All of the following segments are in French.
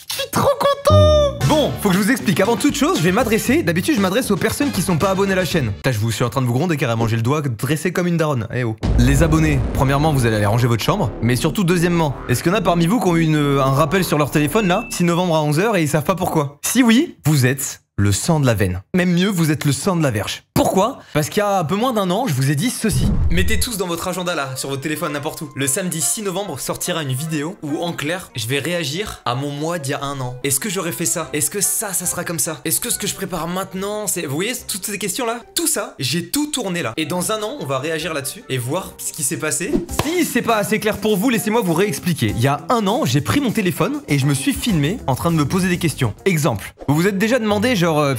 Je suis trop content. Bon, faut que je vous explique. Avant toute chose, je vais m'adresser. D'habitude, je m'adresse aux personnes qui sont pas abonnées à la chaîne. Là, je suis en train de vous gronder carrément. J'ai le doigt dressé comme une daronne. Eh oh. Les abonnés, premièrement, vous allez aller ranger votre chambre. Mais surtout, deuxièmement, est-ce qu'il y en a parmi vous qui ont eu un rappel sur leur téléphone là 6 novembre à 11h et ils savent pas pourquoi? Si oui, vous êtes le sang de la veine. Même mieux, vous êtes le sang de la verge. Pourquoi? Parce qu'il y a un peu moins d'un an, je vous ai dit ceci. Mettez tous dans votre agenda là, sur votre téléphone, n'importe où. Le samedi 6 novembre sortira une vidéo où, en clair, je vais réagir à mon mois d'il y a un an. Est-ce que j'aurais fait ça? Est-ce que ça sera comme ça? Est-ce que ce que je prépare maintenant, c'est... Vous voyez, toutes ces questions là? Tout ça, j'ai tout tourné là. Et dans un an, on va réagir là-dessus et voir ce qui s'est passé. Si c'est pas assez clair pour vous, laissez-moi vous réexpliquer. Il y a un an, j'ai pris mon téléphone et je me suis filmé en train de me poser des questions. Exemple, vous vous êtes déjà demandé genre,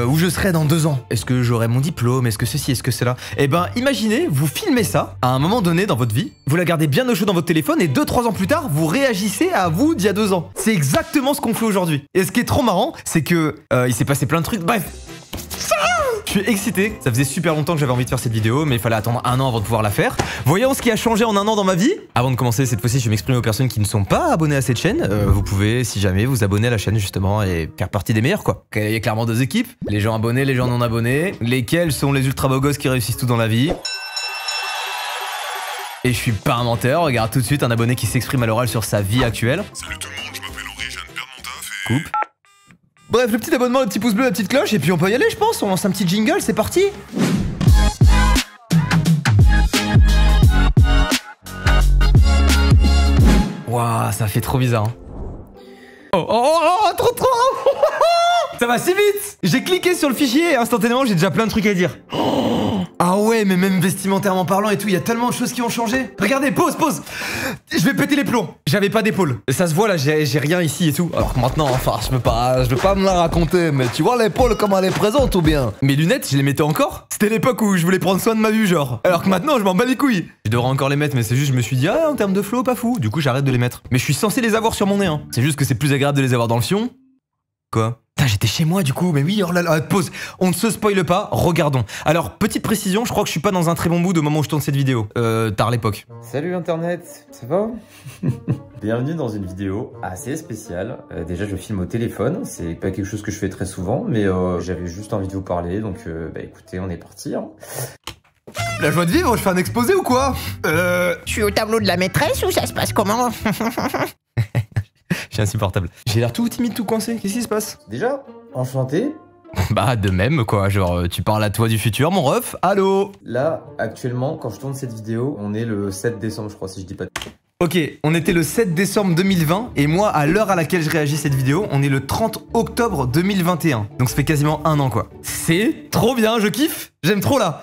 où je serai dans 2 ans? Est-ce que j'aurai mon diplôme? Est-ce que ceci? Est-ce que cela? Eh ben, imaginez, vous filmez ça à un moment donné dans votre vie, vous la gardez bien au chaud dans votre téléphone et 2-3 ans plus tard, vous réagissez à vous d'il y a 2 ans. C'est exactement ce qu'on fait aujourd'hui. Et ce qui est trop marrant, c'est que il s'est passé plein de trucs. Bref. Je suis excité, ça faisait super longtemps que j'avais envie de faire cette vidéo, mais il fallait attendre un an avant de pouvoir la faire. Voyons ce qui a changé en un an dans ma vie. Avant de commencer, cette fois-ci, je vais m'exprimer aux personnes qui ne sont pas abonnées à cette chaîne. Vous pouvez, si jamais, vous abonner à la chaîne justement et faire partie des meilleurs quoi. Il y a clairement 2 équipes, les gens abonnés, les gens non abonnés. Lesquels sont les ultra beaux gosses qui réussissent tout dans la vie. Et je suis pas un menteur, regarde tout de suite un abonné qui s'exprime à l'oral sur sa vie actuelle. Salut tout le monde, je m'appelle Henri, je viens de perdre mon taf et... Coupe. Bref, le petit abonnement, le petit pouce bleu, la petite cloche, et puis on peut y aller, je pense. On lance un petit jingle, c'est parti. Waouh, ça fait trop bizarre. Hein. Oh, trop. Ça va si vite. J'ai cliqué sur le fichier et instantanément, j'ai déjà plein de trucs à dire. Ah ouais, mais même vestimentairement parlant et tout, il y a tellement de choses qui ont changé. Regardez, pause. Je vais péter les plombs. J'avais pas d'épaule. Ça se voit là, j'ai rien ici et tout. Alors que maintenant, enfin, je veux pas me la raconter, mais tu vois l'épaule comme elle est présente ou bien? Mes lunettes, je les mettais encore. C'était l'époque où je voulais prendre soin de ma vue, genre. Alors que maintenant, je m'en bats les couilles. Je devrais encore les mettre, mais c'est juste, je me suis dit, ah, en termes de flow, pas fou. Du coup, j'arrête de les mettre. Mais je suis censé les avoir sur mon nez, hein. C'est juste que c'est plus agréable de les avoir dans le fion. Quoi? Putain, j'étais chez moi du coup, mais oui, oh là là, pause. On ne se spoile pas, regardons. Alors, petite précision, je crois que je suis pas dans un très bon mood au moment où je tourne cette vidéo. Tard l'époque. Salut internet, ça va? Bienvenue dans une vidéo assez spéciale. Déjà, je filme au téléphone, c'est pas quelque chose que je fais très souvent, mais j'avais juste envie de vous parler, donc bah écoutez, on est parti. Hein. La joie de vivre, je fais un exposé ou quoi? Je suis au tableau de la maîtresse ou ça se passe comment? Je suis insupportable. J'ai l'air tout timide, tout coincé. Qu'est-ce qui se passe? Déjà, enchanté. Bah, de même, quoi. Genre, tu parles à toi du futur, mon ref. Allô? Là, actuellement, quand je tourne cette vidéo, on est le 7 décembre, je crois, si je dis pas de... Ok, on était le 7 décembre 2020, et moi, à l'heure à laquelle je réagis cette vidéo, on est le 30 octobre 2021. Donc ça fait quasiment un an, quoi. C'est trop bien, je kiffe. J'aime trop, là.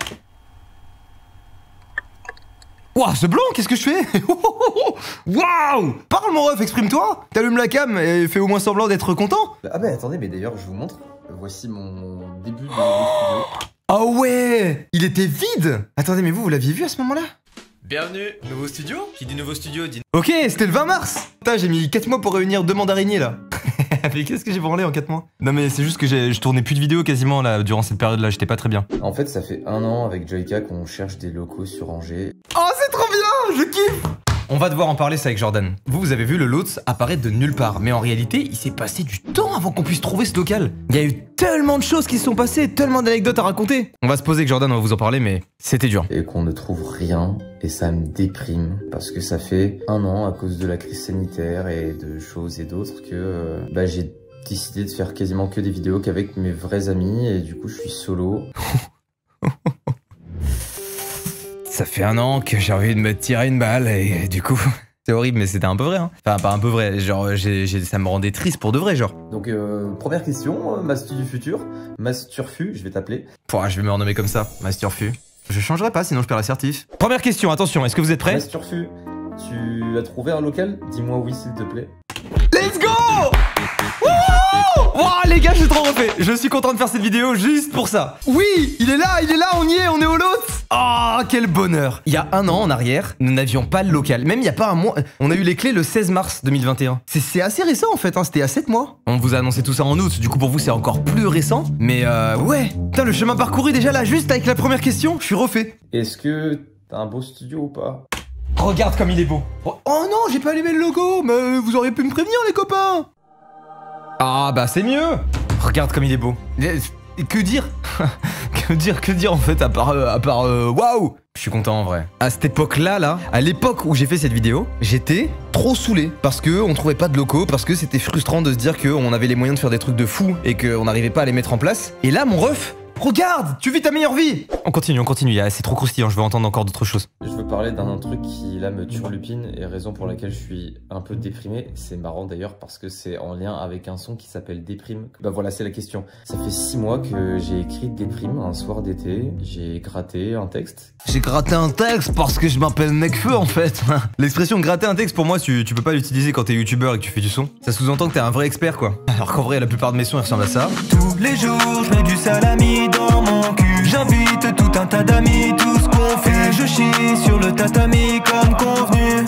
Ouah, ce blanc, qu'est-ce que je fais? Waouh! Parle mon ref, exprime-toi! T'allumes la cam et fais au moins semblant d'être content? Ah bah attendez, mais d'ailleurs, je vous montre. Voici mon début de vidéo. Ah ouais! Il était vide! Attendez, mais vous l'aviez vu à ce moment-là? Bienvenue, nouveau studio? Qui dit nouveau studio dit... Ok, c'était le 20 mars! Putain, j'ai mis 4 mois pour réunir 2 mandarainiers là. Mais qu'est-ce que j'ai branlé en 4 mois? Non mais c'est juste que je tournais plus de vidéos quasiment là, durant cette période-là, j'étais pas très bien. En fait, ça fait 1 an avec Joyka qu'on cherche des locaux sur Angers. Oh, c'est trop bien! Je kiffe! On va devoir en parler ça avec Jordan. Vous avez vu le Lotz apparaître de nulle part, mais en réalité, il s'est passé du temps avant qu'on puisse trouver ce local. Il y a eu tellement de choses qui se sont passées, tellement d'anecdotes à raconter. On va se poser avec Jordan, on va vous en parler, mais c'était dur. Et qu'on ne trouve rien, et ça me déprime, parce que ça fait 1 an à cause de la crise sanitaire et de choses et d'autres que j'ai décidé de faire quasiment que des vidéos qu'avec mes vrais amis, et du coup je suis solo. Ça fait 1 an que j'ai envie de me tirer une balle et du coup, c'est horrible mais c'était un peu vrai hein. Enfin pas un peu vrai, genre ça me rendait triste pour de vrai genre. Donc première question, Mastu du futur, Masturfu, je vais t'appeler. Je vais me renommer comme ça, Masturfu. Je changerai pas sinon je perds l'assertif. Première question, attention, est-ce que vous êtes prêts? Masturfu, tu as trouvé un local? Dis-moi oui s'il te plaît. Let's go! Wow, les gars, j'ai trop refait. Je suis content de faire cette vidéo juste pour ça. Oui, il est là, on y est, on est au lot. Oh, quel bonheur. Il y a 1 an en arrière, nous n'avions pas le local. Même il n'y a pas un mois. On a eu les clés le 16 mars 2021. C'est assez récent en fait, hein. C'était à 7 mois. On vous a annoncé tout ça en août, du coup pour vous c'est encore plus récent. Mais ouais, putain le chemin parcouru déjà là, juste avec la première question, je suis refait. Est-ce que t'as un beau studio ou pas? Regarde comme il est beau. Oh non, j'ai pas allumé le logo, mais vous auriez pu me prévenir les copains. Ah bah c'est mieux. Regarde comme il est beau. Que dire? Que dire en fait à part waouh. Je suis content en vrai. À cette époque-là, à l'époque où j'ai fait cette vidéo, j'étais trop saoulé parce que on trouvait pas de locaux, parce que c'était frustrant de se dire qu'on avait les moyens de faire des trucs de fou et qu'on n'arrivait pas à les mettre en place. Et là, mon ref, regarde, tu vis ta meilleure vie. On continue, c'est trop croustillant, je veux entendre encore d'autres choses. Je veux parler d'un truc qui là me turlupine et raison pour laquelle je suis un peu déprimé. C'est marrant d'ailleurs parce que c'est en lien avec un son qui s'appelle Déprime. Bah voilà, c'est la question. Ça fait 6 mois que j'ai écrit Déprime un soir d'été. J'ai gratté un texte. J'ai gratté un texte parce que je m'appelle Necfeu en fait. L'expression gratter un texte pour moi, tu peux pas l'utiliser quand t'es youtubeur et que tu fais du son. Ça sous-entend que t'es un vrai expert quoi. Alors qu'en vrai, la plupart de mes sons ils ressemblent à ça. Tous les jours, je mets du salami dans mon cul. J'invite tout un tas d'amis, tout ce qu'on fait. Je chie sur le tatami comme convenu.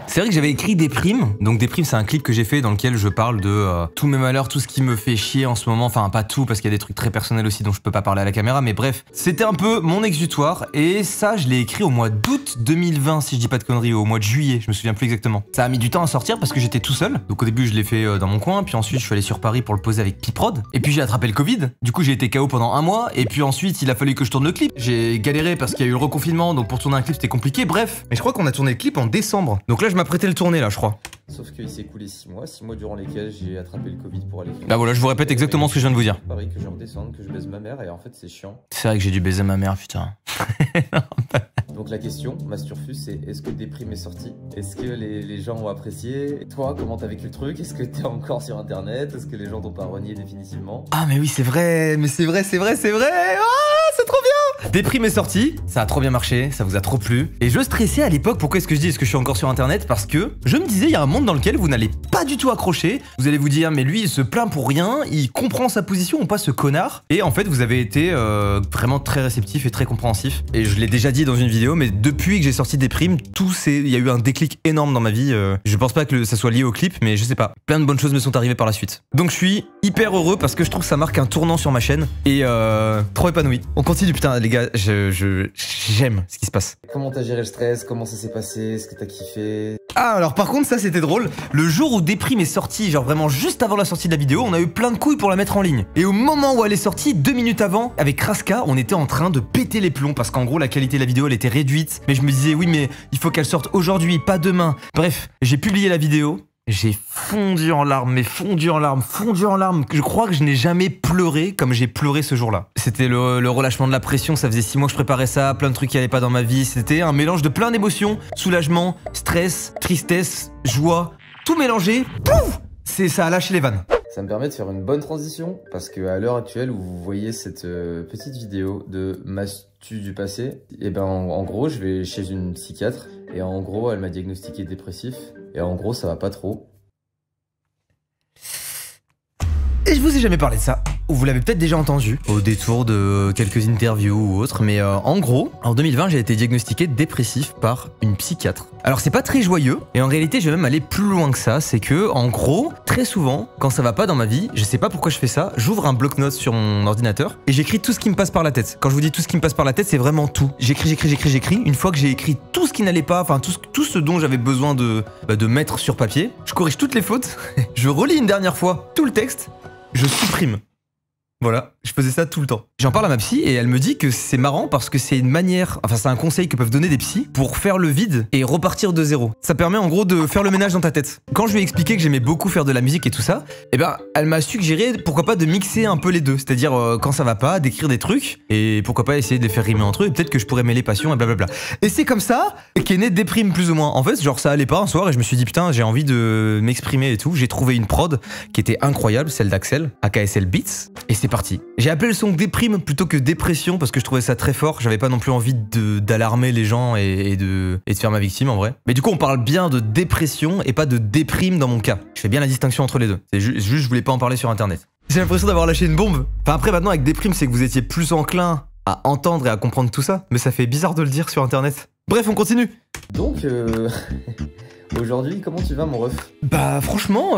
C'est vrai que j'avais écrit Déprime. Donc Déprime, c'est un clip que j'ai fait dans lequel je parle de tous mes malheurs, tout ce qui me fait chier en ce moment. Enfin, pas tout, parce qu'il y a des trucs très personnels aussi dont je peux pas parler à la caméra. Mais bref, c'était un peu mon exutoire. Et ça, je l'ai écrit au mois d'août 2020, si je dis pas de conneries, ou au mois de juillet, je me souviens plus exactement. Ça a mis du temps à sortir parce que j'étais tout seul. Donc au début, je l'ai fait dans mon coin. Puis ensuite, je suis allé sur Paris pour le poser avec Piprod. Et puis j'ai attrapé le Covid. Du coup, j'ai été KO pendant 1 mois. Et puis ensuite, il a fallu que je tourne le clip. J'ai galéré parce qu'il y a eu le reconfinement. Donc pour tourner un clip, c'était compliqué. Bref. Mais je crois qu'on a tourné le clip en décembre. Donc là, je m'apprêtais le tourner là, je crois. Sauf qu'il s'est écoulé 6 mois durant lesquels j'ai attrapé le Covid pour aller faire. Bah voilà, je vous répète exactement ce que je viens de vous dire. Pareil, que je redescende, que je baise ma mère et en fait c'est chiant. C'est vrai que j'ai dû baiser ma mère, putain. Donc la question, Masturfus, c'est est-ce que Déprime est sorti? Est-ce que les gens ont apprécié? Toi, comment t'as vécu le truc? Est-ce que t'es encore sur internet? Est-ce que les gens t'ont pas renié définitivement? Ah mais oui, c'est vrai, c'est vrai. Ah, c'est trop bien. Déprime est sorti, ça a trop bien marché, ça vous a trop plu. Et je stressais à l'époque, pourquoi est-ce que je dis est-ce que je suis encore sur internet? Parce que je me disais, il y a un monde dans lequel vous n'allez pas du tout accrocher. Vous allez vous dire, mais lui, il se plaint pour rien, il comprend sa position ou pas, ce connard. Et en fait, vous avez été vraiment très réceptif et très compréhensif. Et je l'ai déjà dit dans une vidéo, mais depuis que j'ai sorti Déprime, il y a eu un déclic énorme dans ma vie. Je pense pas que ça soit lié au clip, mais je sais pas. Plein de bonnes choses me sont arrivées par la suite. Donc je suis hyper heureux parce que je trouve que ça marque un tournant sur ma chaîne. Et trop épanoui. On continue, putain, les gars, j'aime ce qui se passe. Comment t'as géré le stress? Comment ça s'est passé? Est-ce que t'as kiffé? Ah, alors par contre, ça c'était drôle. Le jour où Déprime est sorti, genre vraiment juste avant la sortie de la vidéo, on a eu plein de couilles pour la mettre en ligne. Et au moment où elle est sortie, 2 minutes avant, avec Kraska, on était en train de péter les plombs parce qu'en gros, la qualité de la vidéo, elle était réduite. Mais je me disais, oui, mais il faut qu'elle sorte aujourd'hui, pas demain. Bref, j'ai publié la vidéo. J'ai fondu en larmes, fondu en larmes. Je crois que je n'ai jamais pleuré comme j'ai pleuré ce jour-là. C'était le relâchement de la pression, ça faisait 6 mois que je préparais ça, plein de trucs qui allaient pas dans ma vie. C'était un mélange de plein d'émotions, soulagement, stress, tristesse, joie, tout mélangé. Pouf! Ça a lâché les vannes. Ça me permet de faire une bonne transition parce que à l'heure actuelle où vous voyez cette petite vidéo de Mastu du passé, et ben en gros je vais chez une psychiatre et en gros elle m'a diagnostiqué dépressif et en gros ça va pas trop. Et je vous ai jamais parlé de ça. Vous l'avez peut-être déjà entendu au détour de quelques interviews ou autres, mais en gros, en 2020, j'ai été diagnostiqué dépressif par une psychiatre. Alors c'est pas très joyeux, et en réalité, je vais même aller plus loin que ça, c'est que, en gros, très souvent, quand ça va pas dans ma vie, je sais pas pourquoi je fais ça, j'ouvre un bloc-notes sur mon ordinateur, et j'écris tout ce qui me passe par la tête. Quand je vous dis tout ce qui me passe par la tête, c'est vraiment tout. J'écris. Une fois que j'ai écrit tout ce qui n'allait pas, enfin tout ce dont j'avais besoin de mettre sur papier, je corrige toutes les fautes, je relis une dernière fois tout le texte, je supprime. Voilà, je faisais ça tout le temps. J'en parle à ma psy et elle me dit que c'est marrant parce que c'est une manière, enfin c'est un conseil que peuvent donner des psys pour faire le vide et repartir de zéro. Ça permet en gros de faire le ménage dans ta tête. Quand je lui ai expliqué que j'aimais beaucoup faire de la musique et tout ça, eh ben elle m'a suggéré pourquoi pas de mixer un peu les deux. C'est-à-dire quand ça va pas, d'écrire des trucs et pourquoi pas essayer de les faire rimer entre eux et peut-être que je pourrais mêler passion et blablabla. Et c'est comme ça qu'est né Déprime plus ou moins. En fait, genre ça allait pas un soir et je me suis dit putain j'ai envie de m'exprimer et tout. J'ai trouvé une prod qui était incroyable, celle d'Axel, AKSL Beats, et c'est parti. J'ai appelé le son Déprime plutôt que Dépression parce que je trouvais ça très fort. J'avais pas non plus envie d'alarmer les gens et de faire ma victime en vrai. Mais du coup, on parle bien de dépression et pas de déprime dans mon cas. Je fais bien la distinction entre les deux. C'est juste, je voulais pas en parler sur internet. J'ai l'impression d'avoir lâché une bombe. Enfin après, maintenant avec Déprime, c'est que vous étiez plus enclin à entendre et à comprendre tout ça. Mais ça fait bizarre de le dire sur internet. Bref, on continue. Donc, aujourd'hui, comment tu vas mon ref? Bah franchement,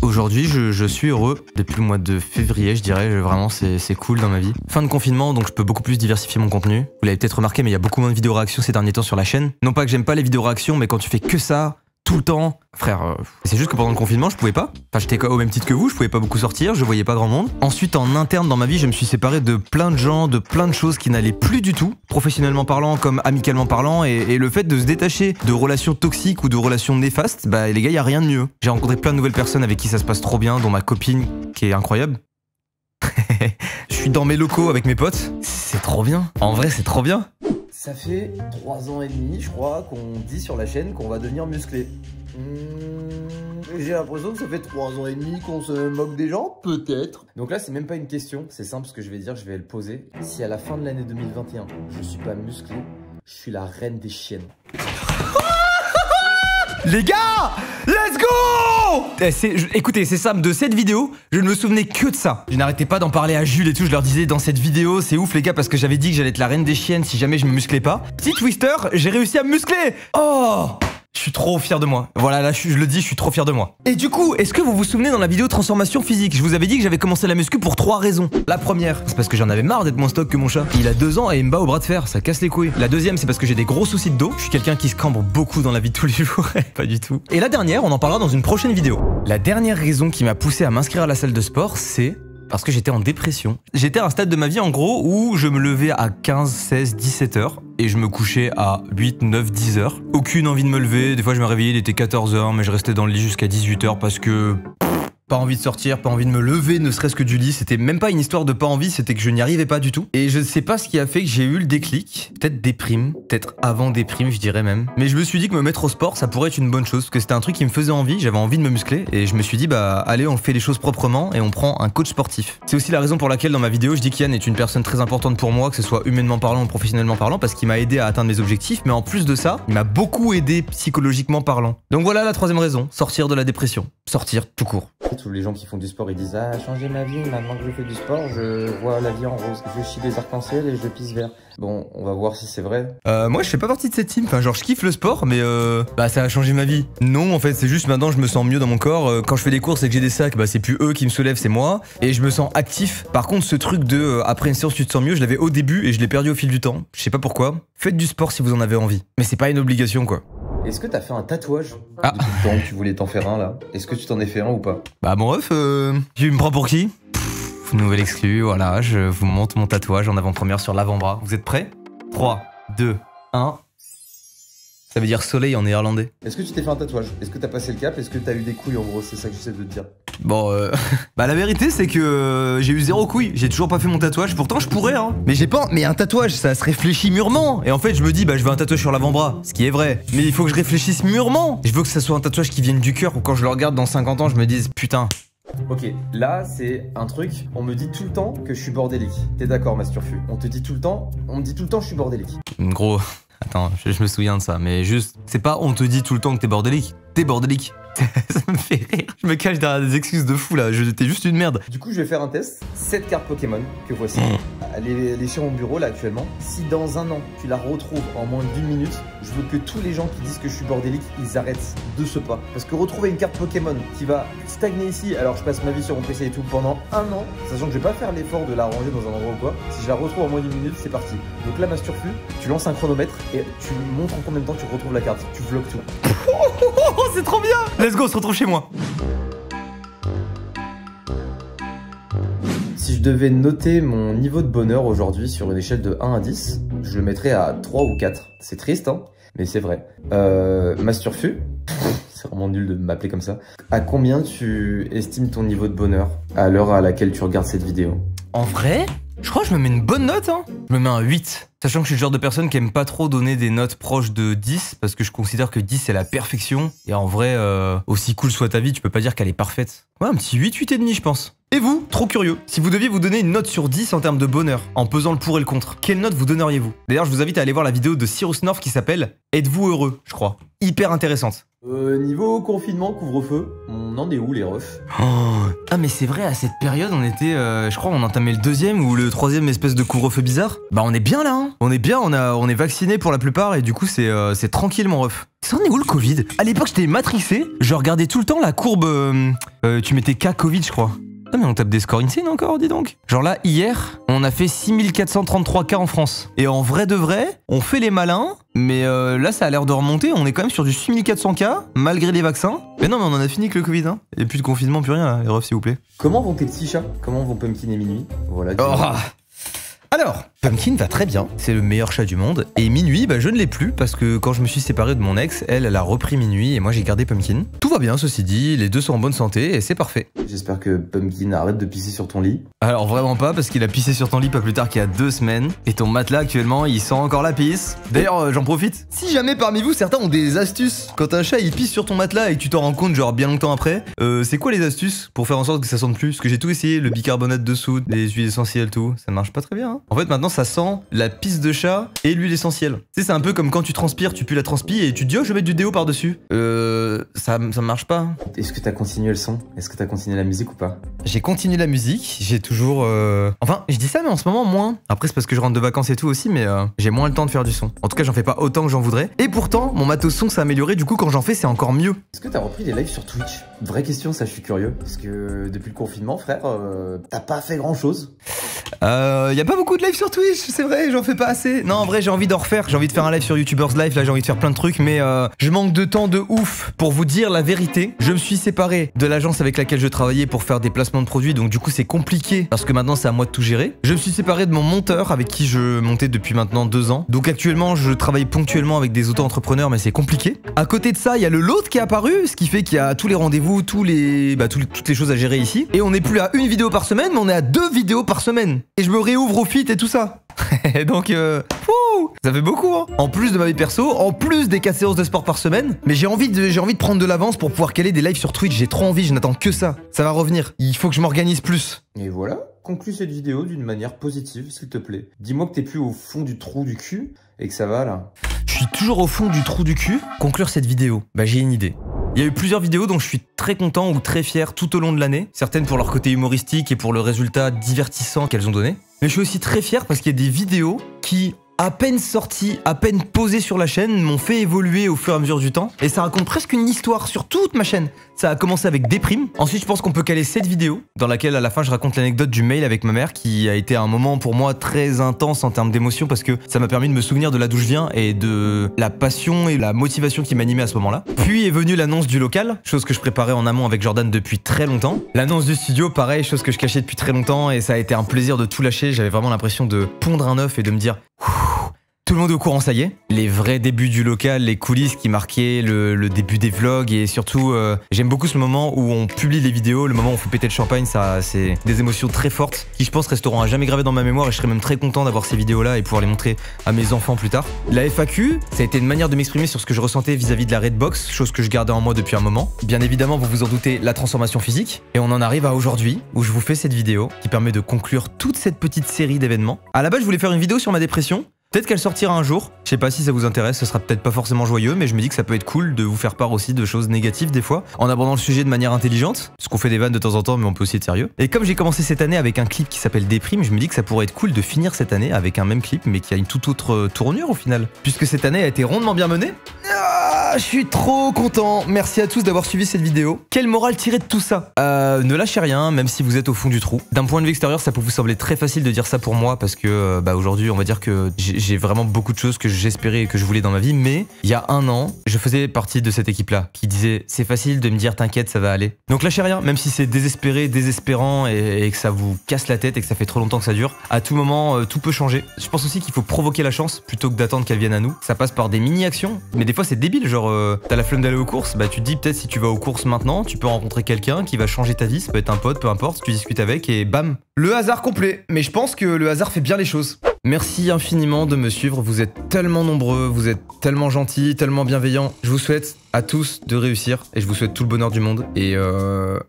aujourd'hui je suis heureux. Depuis le mois de février je dirais, vraiment c'est cool dans ma vie. Fin de confinement donc je peux beaucoup plus diversifier mon contenu. Vous l'avez peut-être remarqué mais il y a beaucoup moins de vidéos réactions ces derniers temps sur la chaîne. Non pas que j'aime pas les vidéos réactions mais quand tu fais que ça, tout le temps. Frère, c'est juste que pendant le confinement, je pouvais pas. Enfin, j'étais au même titre que vous, je pouvais pas beaucoup sortir, je voyais pas grand monde. Ensuite, en interne dans ma vie, je me suis séparé de plein de gens, de plein de choses qui n'allaient plus du tout, professionnellement parlant comme amicalement parlant, et le fait de se détacher de relations toxiques ou de relations néfastes, bah les gars, y a rien de mieux. J'ai rencontré plein de nouvelles personnes avec qui ça se passe trop bien, dont ma copine qui est incroyable. Je suis dans mes locaux avec mes potes, c'est trop bien. En vrai, c'est trop bien. Ça fait 3 ans et demi, je crois, qu'on dit sur la chaîne qu'on va devenir musclé. J'ai l'impression que ça fait 3 ans et demi qu'on se moque des gens, peut-être. Donc là, c'est même pas une question, c'est simple ce que je vais dire, je vais le poser. Si à la fin de l'année 2021, je suis pas musclé, je suis la reine des chiennes. Les gars, let's go! Écoutez, c'est simple, de cette vidéo, je ne me souvenais que de ça. Je n'arrêtais pas d'en parler à Jules et tout, je leur disais dans cette vidéo, c'est ouf les gars, parce que j'avais dit que j'allais être la reine des chiennes si jamais je me musclais pas. Petit Twister, j'ai réussi à me muscler! Oh! Je suis trop fier de moi. Voilà, là, je le dis, je suis trop fier de moi. Et du coup, est-ce que vous vous souvenez dans la vidéo transformation physique, je vous avais dit que j'avais commencé la muscu pour 3 raisons. La première, c'est parce que j'en avais marre d'être moins stock que mon chat. Il a 2 ans et il me bat au bras de fer, ça casse les couilles. La deuxième, c'est parce que j'ai des gros soucis de dos. Je suis quelqu'un qui se cambre beaucoup dans la vie de tous les jours. Pas du tout. Et la dernière, on en parlera dans une prochaine vidéo. La dernière raison qui m'a poussé à m'inscrire à la salle de sport, c'est parce que j'étais en dépression. J'étais à un stade de ma vie en gros où je me levais à 15, 16, 17 heures et je me couchais à 8, 9, 10 heures. Aucune envie de me lever, des fois je me réveillais, il était 14 heures mais je restais dans le lit jusqu'à 18 heures parce que... Pas envie de sortir, pas envie de me lever, ne serait-ce que du lit. C'était même pas une histoire de pas envie, c'était que je n'y arrivais pas du tout. Et je sais pas ce qui a fait que j'ai eu le déclic. Peut-être déprime, peut-être avant déprime, je dirais même. Mais je me suis dit que me mettre au sport, ça pourrait être une bonne chose. Parce que c'était un truc qui me faisait envie, j'avais envie de me muscler. Et je me suis dit, bah allez, on fait les choses proprement et on prend un coach sportif. C'est aussi la raison pour laquelle dans ma vidéo, je dis qu'Yann est une personne très importante pour moi, que ce soit humainement parlant ou professionnellement parlant, parce qu'il m'a aidé à atteindre mes objectifs. Mais en plus de ça, il m'a beaucoup aidé psychologiquement parlant. Donc voilà la troisième raison, sortir de la dépression. Sortir tout court. Tous les gens qui font du sport, ils disent « Ah, changer ma vie, maintenant que je fais du sport, je vois la vie en rose. Je chie des arcs-en-ciel et je pisse vert. » Bon, on va voir si c'est vrai. Moi, je fais pas partie de cette team. Enfin, genre, je kiffe le sport, mais bah, ça a changé ma vie. Non, en fait, c'est juste maintenant, je me sens mieux dans mon corps. Quand je fais des courses et que j'ai des sacs, bah, c'est plus eux qui me soulèvent, c'est moi. Et je me sens actif. Par contre, ce truc de après une séance, tu te sens mieux, je l'avais au début et je l'ai perdu au fil du temps. Je sais pas pourquoi. Faites du sport si vous en avez envie. Mais c'est pas une obligation, quoi. Est-ce que t'as fait un tatouage Ah. depuis le temps que tu voulais t'en faire un là? Est-ce que tu t'en es fait un ou pas? Bah, mon ref, tu me prends pour qui? Nouvelle exclue, voilà, je vous montre mon tatouage en avant-première sur l'avant-bras. Vous êtes prêts? 3, 2, 1. Ça veut dire soleil en néerlandais. Est-ce que tu t'es fait un tatouage? Est-ce que t'as passé le cap? Est-ce que t'as eu des couilles en gros? C'est ça que j'essaie de te dire. Bon, bah la vérité c'est que j'ai eu 0 couilles. J'ai toujours pas fait mon tatouage. Pourtant je pourrais, hein. Mais j'ai pas. Mais un tatouage, ça se réfléchit mûrement. Et en fait, je me dis, bah je veux un tatouage sur l'avant-bras. Ce qui est vrai. Mais il faut que je réfléchisse mûrement. Je veux que ça soit un tatouage qui vienne du cœur. Ou quand je le regarde dans 50 ans, je me dise, putain. Ok, là c'est un truc, on me dit tout le temps que je suis bordélique. T'es d'accord, Masturfu? On me dit tout le temps je suis bordélique. Gros, attends, je me souviens de ça. Mais juste, c'est pas on te dit tout le temps que t'es bordélique. T'es bordélique. Ça me fait rire. Je me cache derrière des excuses de fou là, t'es juste une merde. Du coup, je vais faire un test. Cette carte Pokémon que voici, elle est sur mon bureau là actuellement. Si dans un an, tu la retrouves en moins d'1 minute, je veux que tous les gens qui disent que je suis bordélique, ils arrêtent de ce pas. Parce que retrouver une carte Pokémon qui va stagner ici, alors je passe ma vie sur mon PC et tout pendant un an, sachant que je vais pas faire l'effort de la ranger dans un endroit ou quoi. Si je la retrouve en moins d'1 minute, c'est parti. Donc là, Masturfu, tu lances un chronomètre et tu montres en combien de temps tu retrouves la carte. Tu vlogs tout. Oh, c'est trop bien! Let's go, on se retrouve chez moi. Si je devais noter mon niveau de bonheur aujourd'hui sur une échelle de 1 à 10, je le mettrais à 3 ou 4. C'est triste, hein, mais c'est vrai. Masturfu, c'est vraiment nul de m'appeler comme ça. À combien tu estimes ton niveau de bonheur à l'heure à laquelle tu regardes cette vidéo? En vrai, je crois que je me mets une bonne note, hein. Je me mets un 8. Sachant que je suis le genre de personne qui aime pas trop donner des notes proches de 10, parce que je considère que 10 c'est la perfection. Et en vrai, aussi cool soit ta vie, tu peux pas dire qu'elle est parfaite. Ouais, un petit 8, 8,5 je pense. Et vous, trop curieux, si vous deviez vous donner une note sur 10 en termes de bonheur, en pesant le pour et le contre, quelle note vous donneriez-vous? D'ailleurs, je vous invite à aller voir la vidéo de Cyrus North qui s'appelle « Êtes-vous heureux ?» je crois. Hyper intéressante. Niveau confinement, couvre-feu, on en est où les refs? Ah mais c'est vrai, à cette période on était, je crois on entamait le 2e ou le 3e espèce de couvre-feu bizarre. Bah on est bien là, hein. On est bien, on est vaccinés pour la plupart et du coup c'est tranquille mon ref. Ça en est où le Covid? À l'époque j'étais matrixé, je regardais tout le temps la courbe, tu mettais cas Covid je crois. Ah mais on tape des scores insane encore, dis donc. Genre là, hier, on a fait 6433 cas en France. Et en vrai de vrai, on fait les malins, mais là ça a l'air de remonter, on est quand même sur du 6400 cas, malgré les vaccins. Mais non mais on en a fini avec le Covid, hein. Et plus de confinement, plus rien là, les refs s'il vous plaît. Comment vont tes petits chats? Comment vont Pumpkin et Minuit? Voilà. Alors, Pumpkin va très bien, c'est le meilleur chat du monde. Et Minuit, bah je ne l'ai plus parce que quand je me suis séparé de mon ex, elle a repris Minuit et moi j'ai gardé Pumpkin. Tout va bien ceci dit, les deux sont en bonne santé et c'est parfait. J'espère que Pumpkin arrête de pisser sur ton lit. Alors vraiment pas parce qu'il a pissé sur ton lit pas plus tard qu'il y a 2 semaines. Et ton matelas actuellement il sent encore la pisse. D'ailleurs j'en profite. Si jamais parmi vous certains ont des astuces, quand un chat il pisse sur ton matelas et que tu t'en rends compte genre bien longtemps après, c'est quoi les astuces pour faire en sorte que ça sente plus? Parce que j'ai tout essayé, le bicarbonate de soude, les huiles essentielles, tout, ça marche pas très bien. Hein. En fait maintenant ça sent la pisse de chat et l'huile essentielle. Tu sais c'est un peu comme quand tu transpires, tu pues la transpi et tu te dis oh je vais mettre du déo par dessus. Ça marche pas. Est-ce que t'as continué le son? Est-ce que t'as continué la musique ou pas? J'ai continué la musique, j'ai toujours... Enfin, je dis ça, mais en ce moment, moins. Après, c'est parce que je rentre de vacances et tout aussi, mais j'ai moins le temps de faire du son. En tout cas, j'en fais pas autant que j'en voudrais. Et pourtant, mon matos son s'est amélioré, du coup, quand j'en fais, c'est encore mieux. Est-ce que t'as repris des lives sur Twitch? Vraie question, ça, je suis curieux. Parce que depuis le confinement, frère, t'as pas fait grand-chose. Y a pas beaucoup de live sur Twitch, c'est vrai, j'en fais pas assez. Non, en vrai, j'ai envie d'en refaire. J'ai envie de faire un live sur YouTubers Live, là, j'ai envie de faire plein de trucs, mais je manque de temps de ouf. Pour vous dire la vérité, je me suis séparé de l'agence avec laquelle je travaillais pour faire des placements de produits, donc du coup, c'est compliqué parce que maintenant, c'est à moi de tout gérer. Je me suis séparé de mon monteur avec qui je montais depuis maintenant 2 ans. Donc actuellement, je travaille ponctuellement avec des auto-entrepreneurs, mais c'est compliqué. À côté de ça, il y a le lot qui est apparu, ce qui fait qu'il y a tous les rendez-vous, toutes les choses à gérer ici. Et on n'est plus à 1 vidéo par semaine, mais on est à 2 vidéos par semaine. Et je me réouvre au fit et tout ça. Donc, ça fait beaucoup, hein. En plus de ma vie perso, en plus des 4 séances de sport par semaine. Mais j'ai envie de prendre de l'avance pour pouvoir caler des lives sur Twitch. J'ai trop envie, je n'attends que ça. Ça va revenir. Il faut que je m'organise plus. Et voilà, conclue cette vidéo d'une manière positive, s'il te plaît. Dis-moi que t'es plus au fond du trou du cul et que ça va, là. Je suis toujours au fond du trou du cul. Conclure cette vidéo. Bah, j'ai une idée. Il y a eu plusieurs vidéos dont je suis très content ou très fier tout au long de l'année. Certaines pour leur côté humoristique et pour le résultat divertissant qu'elles ont donné. Mais je suis aussi très fier parce qu'il y a des vidéos qui, à peine sorties, à peine posées sur la chaîne, m'ont fait évoluer au fur et à mesure du temps. Et ça raconte presque une histoire sur toute ma chaîne. Ça a commencé avec Déprime. Ensuite, je pense qu'on peut caler cette vidéo dans laquelle, à la fin, je raconte l'anecdote du mail avec ma mère qui a été un moment pour moi très intense en termes d'émotion parce que ça m'a permis de me souvenir de là d'où je viens et de la passion et la motivation qui m'animait à ce moment-là. Puis est venue l'annonce du local, chose que je préparais en amont avec Jordan depuis très longtemps. L'annonce du studio, pareil, chose que je cachais depuis très longtemps et ça a été un plaisir de tout lâcher. J'avais vraiment l'impression de pondre un œuf et de me dire... Tout le monde est au courant, ça y est. Les vrais débuts du local, les coulisses qui marquaient le début des vlogs et surtout, j'aime beaucoup ce moment où on publie les vidéos, le moment où on fait péter le champagne, ça, c'est des émotions très fortes qui, je pense, resteront à jamais gravées dans ma mémoire et je serais même très content d'avoir ces vidéos-là et pouvoir les montrer à mes enfants plus tard. La FAQ, ça a été une manière de m'exprimer sur ce que je ressentais vis-à-vis de la Redbox, chose que je gardais en moi depuis un moment. Bien évidemment, vous vous en doutez, la transformation physique. Et on en arrive à aujourd'hui où je vous fais cette vidéo qui permet de conclure toute cette petite série d'événements. À la base, je voulais faire une vidéo sur ma dépression. Peut-être qu'elle sortira un jour, je sais pas si ça vous intéresse, ce sera peut-être pas forcément joyeux, mais je me dis que ça peut être cool de vous faire part aussi de choses négatives des fois, en abordant le sujet de manière intelligente, parce qu'on fait des vannes de temps en temps, mais on peut aussi être sérieux. Et comme j'ai commencé cette année avec un clip qui s'appelle Déprime, je me dis que ça pourrait être cool de finir cette année avec un même clip, mais qui a une toute autre tournure au final, puisque cette année a été rondement bien menée. Je suis trop content. Merci à tous d'avoir suivi cette vidéo. Quelle morale tirer de tout ça? Ne lâchez rien, même si vous êtes au fond du trou. D'un point de vue extérieur, ça peut vous sembler très facile de dire ça pour moi, parce que aujourd'hui, on va dire que j'ai vraiment beaucoup de choses que j'espérais et que je voulais dans ma vie, mais il y a 1 an, je faisais partie de cette équipe-là, qui disait c'est facile de me dire t'inquiète, ça va aller. Donc lâchez rien, même si c'est désespéré, désespérant et que ça vous casse la tête et que ça fait trop longtemps que ça dure. À tout moment, tout peut changer. Je pense aussi qu'il faut provoquer la chance plutôt que d'attendre qu'elle vienne à nous. Ça passe par des mini-actions, mais des fois c'est débile, genre t'as la flemme d'aller aux courses, bah tu te dis peut-être si tu vas aux courses maintenant, tu peux rencontrer quelqu'un qui va changer ta vie, ça peut être un pote, peu importe, tu discutes avec et bam. Le hasard complet, mais je pense que le hasard fait bien les choses. Merci infiniment de me suivre, vous êtes tellement nombreux, vous êtes tellement gentils, tellement bienveillants. Je vous souhaite à tous de réussir et je vous souhaite tout le bonheur du monde et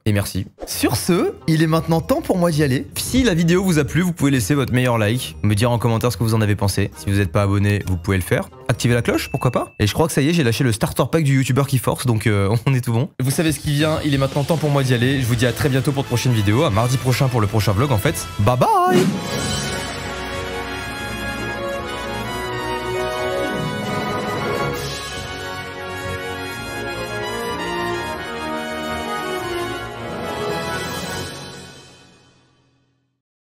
merci. Sur ce, il est maintenant temps pour moi d'y aller. Si la vidéo vous a plu, vous pouvez laisser votre meilleur like, me dire en commentaire ce que vous en avez pensé. Si vous n'êtes pas abonné, vous pouvez le faire. Activez la cloche, pourquoi pas. Et je crois que ça y est, j'ai lâché le starter pack du youtubeur qui force, donc on est tout bon. Vous savez ce qui vient, il est maintenant temps pour moi d'y aller. Je vous dis à très bientôt pour de prochaines vidéos, à mardi prochain pour le prochain vlog en fait. Bye bye.